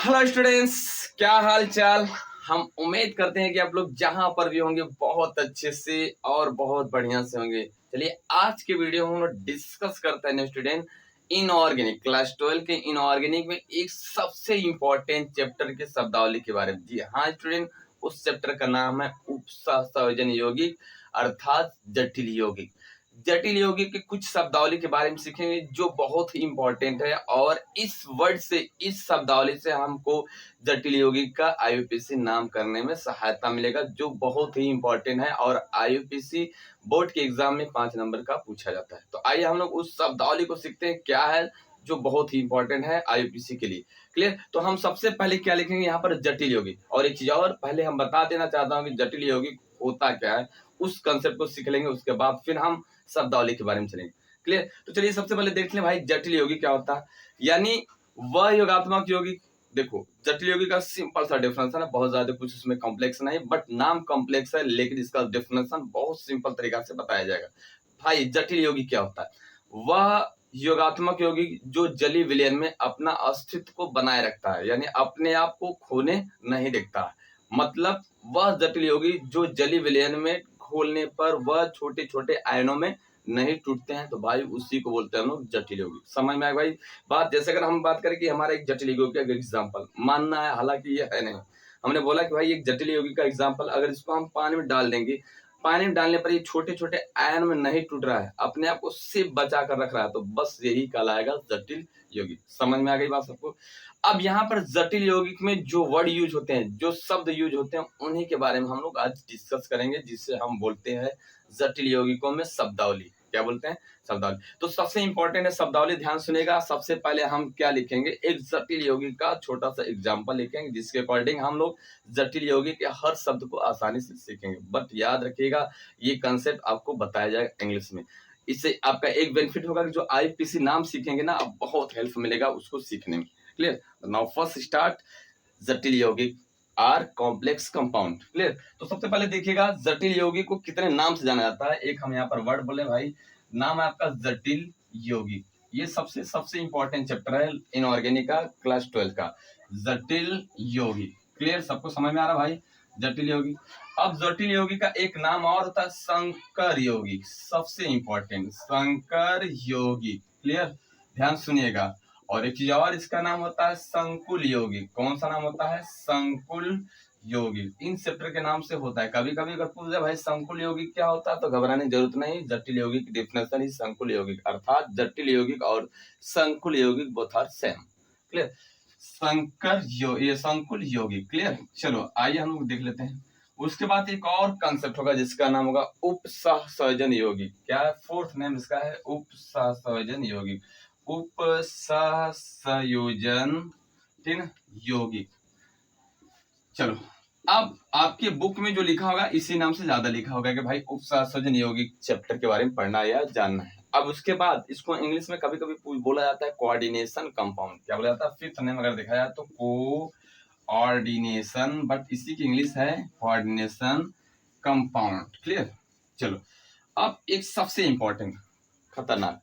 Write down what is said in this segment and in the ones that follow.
Hello students, क्या हाल चाल। हम उम्मीद करते हैं कि आप लोग जहां पर भी होंगे बहुत अच्छे से और बहुत बढ़िया से होंगे। चलिए आज के वीडियो में हम लोग डिस्कस करते हैं स्टूडेंट इनऑर्गेनिक क्लास 12 के इनऑर्गेनिक में एक सबसे इंपॉर्टेंट चैप्टर के शब्दावली के बारे में। जी हाँ स्टूडेंट, उस चैप्टर का नाम है उपसहसंयोजन यौगिक अर्थात जटिल यौगिक। जटिल यौगिक के कुछ शब्दावली के बारे में सीखेंगे जो बहुत ही इंपॉर्टेंट है, और इस वर्ड से, इस शब्दावली से हमको जटिल यौगिक का आईयूपीएसी नाम करने में सहायता मिलेगा, जो बहुत ही इंपॉर्टेंट है और आईयूपीएसी बोर्ड के एग्जाम में 5 नंबर का पूछा जाता है। तो आइए हम लोग उस शब्दावली को सीखते हैं, क्या है जो बहुत ही इंपॉर्टेंट है आईयूपीएसी के लिए। क्लियर। तो हम सबसे पहले क्या लिखेंगे यहाँ पर, जटिल यौगिक। और एक चीज और पहले हम बता देना चाहता हूँ कि जटिल यौगिक होता क्या है, उस कंसेप्ट को सीख लेंगे, उसके बाद फिर हम शब्दावली के बारे में चलेंगे। क्लियर। तो चलिए सबसे पहले देख लें भाई जटिल यौगिक क्या होता है। यानी वह योगात्मक यौगिक, देखो जटिल यौगिक का सिंपल सा डेफिनेशन है, बहुत ज्यादा कुछ उसमें कॉम्प्लेक्स नहीं, बट नाम कॉम्प्लेक्स है लेकिन इसका डेफिनेशन बहुत सिंपल तरीका से बताया जाएगा। भाई जटिल यौगिक क्या होता है, वह योगात्मक यौगिक जो जलीय विलयन में अपना अस्तित्व को बनाए रखता है, यानी अपने आप को खोने नहीं देता है। मतलब वह जटिल यौगिक जो जलीय विलयन में खोलने पर वह छोटे छोटे आयनों में नहीं टूटते हैं, तो भाई उसी को बोलते हैं हम लोग जटिल यौगिक। समझ में आया भाई बात। जैसे अगर हम बात करें कि हमारा एक जटिल यौगिक का एग्जाम्पल मानना है, हालांकि ये है नहीं, हमने बोला कि भाई एक जटिल यौगिक का एग्जाम्पल, अगर इसको हम पानी में डाल देंगे, पानी में डालने पर ये छोटे छोटे आयन में नहीं टूट रहा है, अपने आप को सेफ बचा कर रख रहा है, तो बस यही कहलाएगा जटिल यौगिक। समझ में आ गई बात सबको। अब यहाँ पर जटिल यौगिक में जो वर्ड यूज होते हैं, जो शब्द यूज होते हैं, उन्हीं के बारे में हम लोग आज डिस्कस करेंगे, जिससे हम बोलते हैं जटिल यौगिकों में शब्दावली। क्या बोलते हैं? शब्दावली। तो सबसे इंपॉर्टेंट है शब्दावली, ध्यान सुनेगा। सबसे पहले हम क्या लिखेंगे, एक जटिल यौगिक का छोटा सा एग्जाम्पल लिखेंगे, जिसके अकॉर्डिंग हम लोग जटिल यौगिक के हर शब्द को आसानी से सीखेंगे। बट याद रखिएगा ये कंसेप्ट आपको बताया जाएगा इंग्लिश में। इससे आपका एक बेनिफिट होगा कि जो आईपीसी नाम सीखेंगे ना, अब बहुत हेल्प मिलेगा उसको सीखने में। क्लियर। नाउ फर्स्ट स्टार्ट, जटिल यौगिक आर कॉम्प्लेक्स कंपाउंड। क्लियर। तो सबसे पहले देखिएगा जटिल यौगिक को कितने नाम से जाना जाता है। एक हम यहाँ पर वर्ड बोले भाई, नाम है आपका जटिल यौगिक। ये सबसे सबसे इंपॉर्टेंट चैप्टर है इनऑर्गेनिक का, क्लास 12 का, जटिल यौगिक। क्लियर, सबको समझ में आ रहा भाई, जटिल यौगिक। अब जटिल यौगिक का एक नाम और होता है संकर यौगिक, सबसे इंपॉर्टेंट संकर यौगिक। क्लियर, ध्यान सुनिएगा। और एक चीज और, इसका नाम होता है संकुल यौगिक। कौन सा नाम होता है? संकुल यौगिक। इन चैप्टर के नाम से होता है। कभी कभी अगर पूछ जाए भाई संकुल यौगिक क्या होता है, तो घबराने की जरूरत नहीं। जटिल यौगिक की डेफिनेशन ही संकुल यौगिक, अर्थात जटिल यौगिक और संकुल यौगिक बोथ आर सेम। क्लियर। ये संकुल यौगिक। क्लियर। चलो आइए हम लोग देख लेते हैं। उसके बाद एक और कंसेप्ट होगा जिसका नाम होगा उपसहसंयोजन यौगिक। क्या है? फोर्थ नेम इसका है उपसहसंयोजन यौगिक। उपसहसंयोजन यौगिक। चलो, अब आपके बुक में जो लिखा होगा इसी नाम से ज्यादा लिखा होगा कि भाई उपसहसंयोजन यौगिक चैप्टर के बारे में पढ़ना या जानना है। अब उसके बाद इसको इंग्लिश में कभी कभी बोला जाता है कोऑर्डिनेशन कंपाउंड। क्या बोला जाता है? फिफ्थ नेम अगर देखा जाए तो कोऑर्डिनेशन, बट इसी की इंग्लिश है कोऑर्डिनेशन कंपाउंड। क्लियर। चलो, अब एक सबसे इंपॉर्टेंट खतरनाक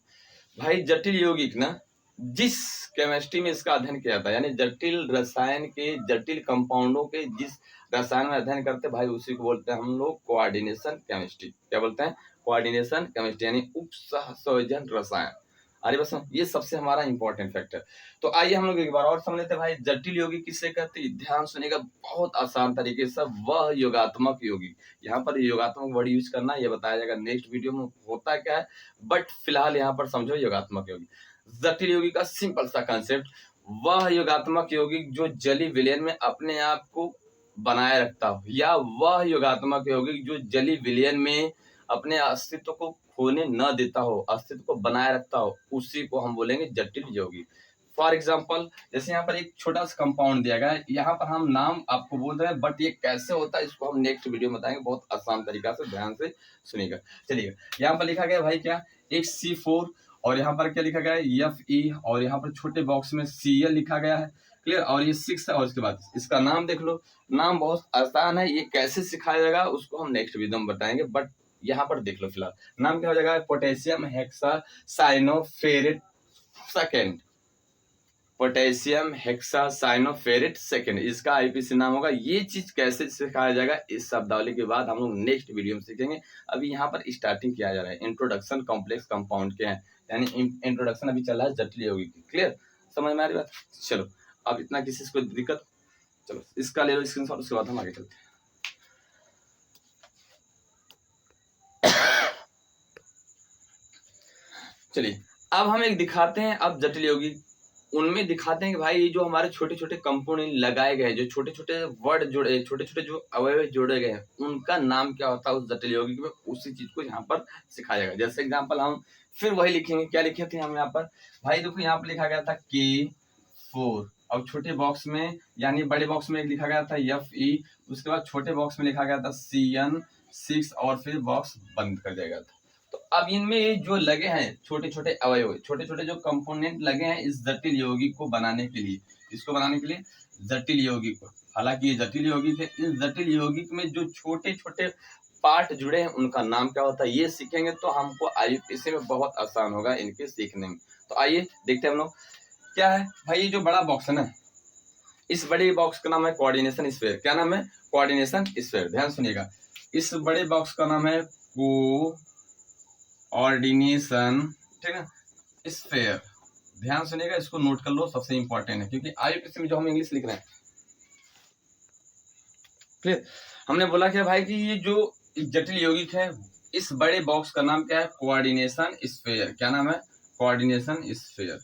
भाई, जटिल यौगिक ना, जिस केमिस्ट्री में इसका अध्ययन किया जाता है, यानी जटिल रसायन के, जटिल कंपाउंडों के जिस रसायन में अध्ययन करते हैं भाई, उसी को बोलते हैं हम लोग कोऑर्डिनेशन केमिस्ट्री। क्या बोलते हैं? कोऑर्डिनेशन केमिस्ट्री, यानी उपसहसंयोजन रसायन। अरे बस ये सबसे हमारा इंपॉर्टेंट फैक्टर। तो आइए हम लोग एक बार और समझ लेते हैं भाई, जटिल यौगिक किसे कहते हैं। ध्यान सुनेगा बहुत आसान तरीके से, वह योगात्मक यौगिक। यहाँ पर योगात्मक वर्ड यूज करना ये बताया जाएगा नेक्स्ट वीडियो में होता क्या है, बट फिलहाल यहाँ पर समझो योगात्मक यौगिक। जटिल यौगिक का सिंपल सा कंसेप्ट, वह योगात्मक यौगिक जो जलीय विलयन में अपने आप को बनाए रखता हो, या वह योगात्मक यौगिक जो जलीय विलयन में अपने अस्तित्व को खोने न देता हो, अस्तित्व को बनाए रखता हो, उसी को हम बोलेंगे जटिल यौगिक। फॉर एग्जाम्पल, जैसे यहाँ पर एक छोटा सा कंपाउंड दिया गया है, यहाँ पर हम नाम आपको बोल रहे हैं, बट ये कैसे होता है इसको हम नेक्स्ट वीडियो में बताएंगे, बहुत आसान तरीका से, ध्यान से सुनिएगा। चलिए, यहाँ पर लिखा गया भाई क्या, एक C4, और यहाँ पर क्या लिखा गया है, Fe, और यहाँ पर छोटे बॉक्स में Cl लिखा गया है। क्लियर। और ये 6 है, और इसके बाद इसका नाम देख लो। नाम बहुत आसान है, ये कैसे सिखाया जाएगा उसको हम नेक्स्ट वीडियो में बताएंगे, बट यहाँ पर देख लो फिलहाल नाम क्या हो जाएगा, potassium hexa cyanoferrate second. Potassium hexacyanoferrate second, इसका आईपीसी नाम होगा। ये चीज कैसे सिखाया जाएगा इस शब्दावली के बाद हम लोग नेक्स्ट वीडियो में सीखेंगे। अभी यहाँ पर स्टार्टिंग किया जा रहा है, इंट्रोडक्शन कॉम्प्लेक्स कंपाउंड के हैं, यानी इंट्रोडक्शन अभी चल रहा है जटिल यौगिक की। क्लियर, समझ में आ रही बात? चलो अब इतना किसी को दिक्कत, चलो इसका ले लो स्क्रीनशॉट, उसके बाद हम आगे चलते हैं। चलिए अब हम एक दिखाते हैं, अब जटिल यौगिक उनमें दिखाते हैं कि भाई ये जो हमारे छोटे छोटे कंपोनेंट लगाए गए, जो छोटे छोटे वर्ड जुड़े, छोटे छोटे जो अवयव जोड़े गए हैं, उनका नाम क्या होता है उस जटिल यौगिक में, उसी चीज को यहाँ पर सिखाया जाएगा। जैसे एग्जांपल हम फिर वही लिखेंगे, क्या लिखे थे हम यहाँ पर, भाई देखो यहाँ पर लिखा गया था K4, और छोटे बॉक्स में यानी बड़े बॉक्स में लिखा गया था Fe, उसके बाद छोटे बॉक्स में लिखा गया था CN6 और फिर बॉक्स बंद कर दिया गया था। तो अब इनमें जो लगे हैं छोटे छोटे अवयव, छोटे छोटे जो कंपोनेंट लगे हैं इस जटिल यौगिक को बनाने के लिए, इसको बनाने के लिए जटिल यौगिक को, हालांकि ये जटिल यौगिक है, इस जटिल यौगिक में जो छोटे छोटे पार्ट जुड़े हैं उनका नाम क्या होता है ये सीखेंगे, तो हमको आईयूपीएससी में बहुत आसान होगा इनके सीखने में। तो आइए देखते हैं हम लोग क्या है। भाई ये जो बड़ा बॉक्स है ना, इस बड़े बॉक्स का नाम है कोऑर्डिनेशन स्फीयर। क्या नाम है? Coordination sphere. ध्यान सुनिएगा, इस बड़े बॉक्स का नाम है कोऑर्डिनेशन, ठीक है, स्फीयर। ध्यान सुनिएगा, इसको नोट कर लो, सबसे इंपॉर्टेंट है, क्योंकि आईयूपीएससी में जो हम इंग्लिश लिख रहे हैं, फिर हमने बोला क्या भाई कि ये जो जटिल यौगिक है इस बड़े बॉक्स का नाम क्या है? Coordination sphere. क्या नाम है? Coordination sphere.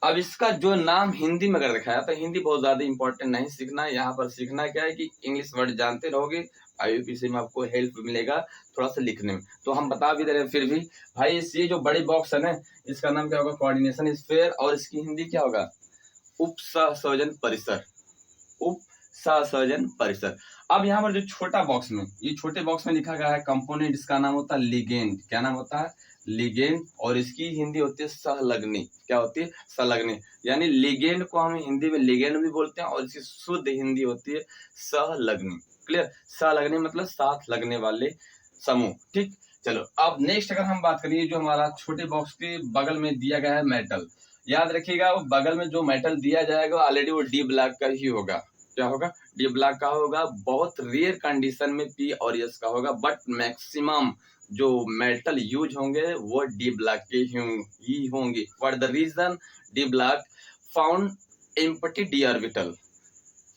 अब इसका जो नाम हिंदी में अगर दिखाया तो हिंदी बहुत ज्यादा इंपॉर्टेंट नहीं सीखना है, यहाँ पर सीखना क्या है कि इंग्लिश वर्ड जानते रहोगे, आईयूपीएससी में आपको हेल्प मिलेगा थोड़ा सा लिखने में। तो हम बता भी दे रहे हैं फिर भी भाई, ये जो बड़ी बॉक्स है ना, इसका नाम क्या होगा? कोऑर्डिनेशन स्फीयर, और इसकी हिंदी क्या होगा? उपसंयोजन परिसर, उपसंयोजन परिसर। अब यहाँ पर जो छोटा बॉक्स में, ये छोटे बॉक्स में लिखा गया है कंपोनेंट, इसका नाम होता है लिगेंड। क्या नाम होता है? लिगेंड, और इसकी हिंदी होती है सहलग्नी। क्या होती है? सहलग्नी। यानी लिगेंड को हम हिंदी में लिगेंड भी बोलते हैं, और इसकी शुद्ध हिंदी होती है सहलग्नी। क्लियर, सहलग्नी मतलब साथ लगने वाले समूह। ठीक, चलो अब नेक्स्ट अगर हम बात करिए, जो हमारा छोटे बॉक्स के बगल में दिया गया है मेटल, याद रखिएगा वो बगल में जो मेटल दिया जाएगा ऑलरेडी वो डी ब्लॉक का ही होगा। क्या होगा? डी ब्लॉक का होगा। बहुत रेयर कंडीशन में पी और एस का होगा, बट मैक्सिमम जो मेटल यूज होंगे वो डी ब्लॉक के ही होंगे। What the reason? D block found empty D orbital.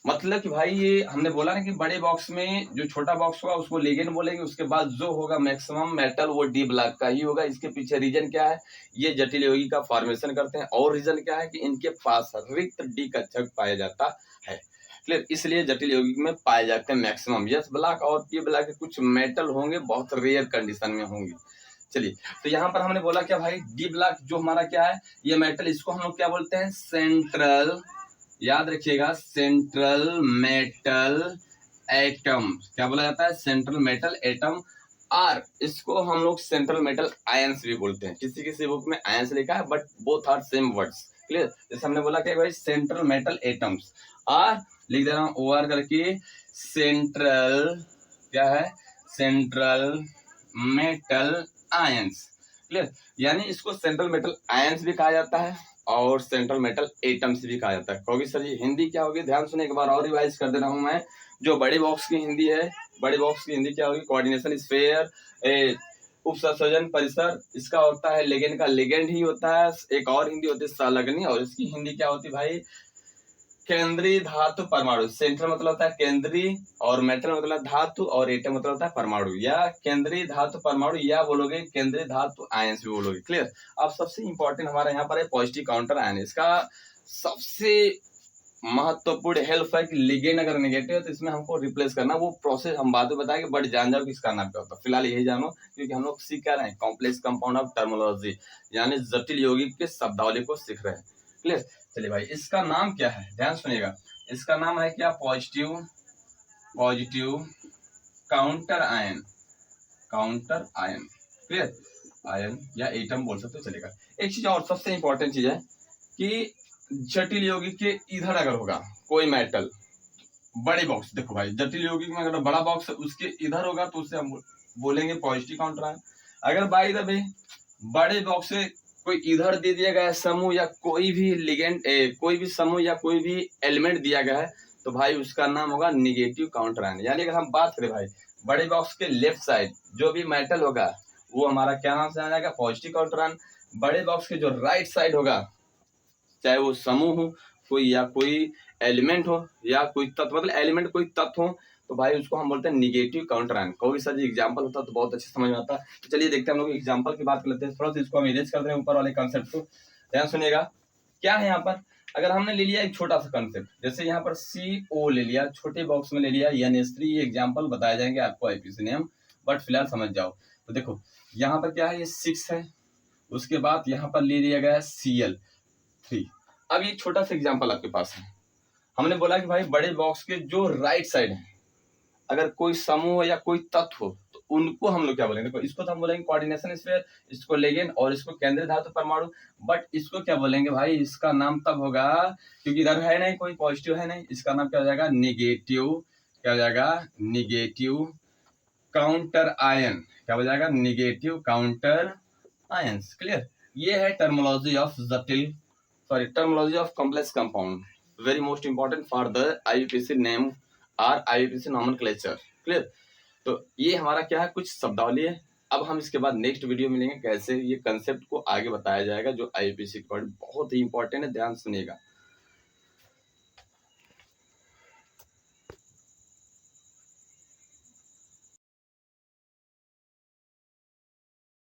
मतलब कि भाई ये हमने बोला ना कि बड़े बॉक्स में जो छोटा बॉक्स होगा उसको लिगेंड बोलेंगे, उसके बाद जो होगा मैक्सिमम मेटल वो डी ब्लॉक का ही होगा। इसके पीछे रीजन क्या है? ये जटिल यौगिक का फॉर्मेशन करते हैं, और रीजन क्या है कि इनके पास रिक्त डी कक्षक पाया जाता है। क्लियर, इसलिए जटिल यौगिक में पाए जाते हैं मैक्सिमम। एस ब्लॉक और पी ब्लॉक के कुछ मेटल होंगे, बहुत रेयर कंडीशन में होंगे। चलिए, तो यहाँ पर हमने बोला क्या भाई, डी ब्लॉक जो हमारा क्या है, ये मेटल, इसको हम लोग क्या बोलते हैं? सेंट्रल, याद रखिएगा, सेंट्रल मेटल एटम। क्या बोला जाता है? Central metal atom. और इसको हम लोग सेंट्रल मेटल आयंस भी बोलते हैं। किसी किसी बुक में आयंस लिखा है, but both are same words. Clear, जैसे हमने बोला क्या भाई, सेंट्रल मेटल एटम्स, और लिख दे रहा हूं ओआर करके, सेंट्रल क्या है? Central metal ions. क्लियर, यानी इसको सेंट्रल मेटल आयंस भी कहा जाता है और सेंट्रल मेटल एटम्स भी कहा जाता है। होगी सर ये हिंदी क्या होगी? ध्यान सुने, एक बार और रिवाइज कर दे रहा हूं मैं। जो बड़े बॉक्स की हिंदी है, बड़े बॉक्स की हिंदी क्या होगी? कोऑर्डिनेशन स्फीयर, उपसंयोजन परिसर, इसका होता है लिगेंड का लिगेंड ही होता है। एक और हिंदी होती है सहलग्नी, और इसकी हिंदी क्या होती है भाई? केंद्रीय धातु परमाणु। सेंट्रल मतलब होता है केंद्रीय, और मेटल मतलब धातु, और एटम मतलब होता है परमाणु। या केंद्रीय धातु परमाणु, या बोलोगे केंद्रीय धातु आयंस भी बोलोगे। क्लियर, अब सबसे इंपॉर्टेंट हमारा यहाँ पर है पॉजिटिव काउंटर आयन। इसका सबसे महत्वपूर्ण हेल्प है कि लिगेंड अगर नेगेटिव है तो इसमें हमको रिप्लेस करना, वो प्रोसेस हम बाद में बताएंगे, बट जान जाओ कि इसका नाम क्या होता है। फिलहाल यही जानो, क्योंकि हम लोग सीख रहे हैं कॉम्प्लेक्स कंपाउंड ऑफ टर्मोलॉजी, यानी जटिल यौगिक के शब्दावली को सीख रहे हैं। क्लियर, चलिए भाई, इसका नाम क्या है? ध्यान सुनिएगा, इसका नाम है क्या? Positive counter ion, counter ion. Clear, ion या एटम बोल सकते हो, चलेगा। एक चीज और सबसे इंपॉर्टेंट चीज है कि जटिल यौगिक के इधर अगर होगा कोई मेटल, बड़े बॉक्स, देखो भाई जटिल यौगिक में अगर बड़ा बॉक्स है उसके इधर होगा तो उसे हम बोलेंगे पॉजिटिव काउंटर आयन। अगर बाय द वे बड़े बॉक्स से कोई इधर दे दिया गया है समूह या कोई भी लिगेंड कोई भी समूह या कोई भी एलिमेंट दिया गया है तो भाई उसका नाम होगा निगेटिव काउंटर आयन। यानी अगर हम बात करें भाई बड़े बॉक्स के लेफ्ट साइड जो भी मेटल होगा वो हमारा क्या नाम से आ जाएगा, पॉजिटिव काउंटर आयन। बड़े बॉक्स के जो राइट साइड होगा चाहे वो समूह हो कोई या कोई एलिमेंट हो या कोई तत्व, मतलब एलिमेंट कोई तत्व हो तो भाई उसको हम बोलते हैं निगेटिव काउंटर आयन। कोई सा एग्जांपल होता तो बहुत अच्छे समझ में आता। तो चलिए देखते हैं हम लोग एग्जांपल की बात कर लेते हैं। थोड़ा सा इसको हम इरेज करते हैं ऊपर वाले कॉन्सेप्ट को, ध्यान सुनिएगा। क्या है यहाँ पर, अगर हमने ले लिया एक छोटा सा कंसेप्ट, जैसे यहाँ पर CO ले लिया, छोटे बॉक्स में ले लिया NH3, ये एग्जाम्पल बताए जाएंगे आपको आईपीसी नेम, बट फिलहाल समझ जाओ। तो देखो यहाँ पर क्या है, ये 6 है, उसके बाद यहाँ पर ले लिया गया Cl3। अब ये छोटा सा एग्जाम्पल आपके पास है। हमने बोला कि भाई बड़े बॉक्स के जो राइट साइड है अगर कोई समूह या कोई तत्व हो तो उनको हम लोग क्या बोलेंगे, देखो इसको तो हम बोलेंगे कोऑर्डिनेशन स्फीयर, इसको लिगेंड और इसको केंद्रीय धातु परमाणु। बट इसको क्या बोलेंगे भाई, इसका नाम तब होगा क्योंकि इधर है नहीं कोई पॉजिटिव है नहीं, इसका नाम क्या हो जाएगा, निगेटिव, क्या हो जाएगा, निगेटिव काउंटर आयन। क्या हो जाएगा, निगेटिव काउंटर आयंस। क्लियर, ये है टर्मोलॉजी ऑफ जटिल terminology of complex compound, very most important for the IUPAC name और आईयूपीएसी नॉमेनक्लेचर। क्लियर, तो ये हमारा क्या है, कुछ शब्दावली है। अब हम इसके बाद नेक्स्ट वीडियो में लेंगे कैसे ये कंसेप्ट को आगे बताया जाएगा जो आईयूपीएसी के बहुत ही इंपॉर्टेंट है, ध्यान सुनिएगा।